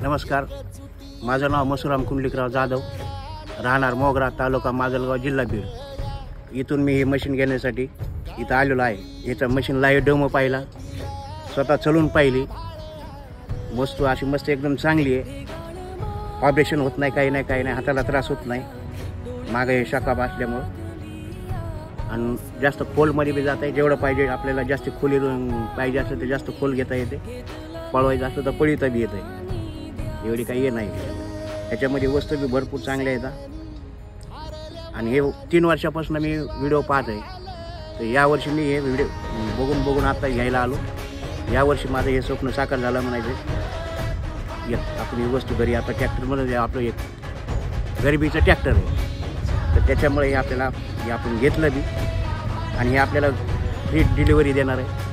नमस्कार, माझं नाव मसुराम कुंडलिकराव जाधव, राहणार मोगरा, तालुका माजलगाव, जिल्हा बीड। इथून मी हे मशीन घेण्यासाठी इथं आलेलो आहे। याचं मशीन लाईव्ह डेमो पाहिला, स्वतः चलून पाहिली। वस्तू अशी मस्त एकदम चांगली आहे। ऑपरेशन होत नाही, काही नाही, हाताला त्रास होत नाही। मागे हे शाखा असल्यामुळं आणि जास्त खोलमध्ये बी जात आहे। जेवढं पाहिजे आपल्याला जास्त खोली पाहिजे असेल तर जास्त खोल घेता येते। पळवायचं असलं तर पळीता बी येत आहे। एवढी काही हे नाही। ह्याच्यामध्ये वस्तू बी भरपूर चांगल्या येतात आणि हे 3 वर्षापासून मी व्हिडिओ पाहत आहे। तर यावर्षी मी हे व्हिडिओ बघून आता घ्यायला आलो। यावर्षी माझं हे स्वप्न साकार झालं म्हणायचं। आपण ही वस्तू घरी आता ट्रॅक्टरमध्ये आपलं एक गरिबीचं ट्रॅक्टर आहे, तर त्याच्यामुळे हे आपल्याला हे आपण घेतलं बी आणि हे आपल्याला फ्री डिलिव्हरी देणार आहे।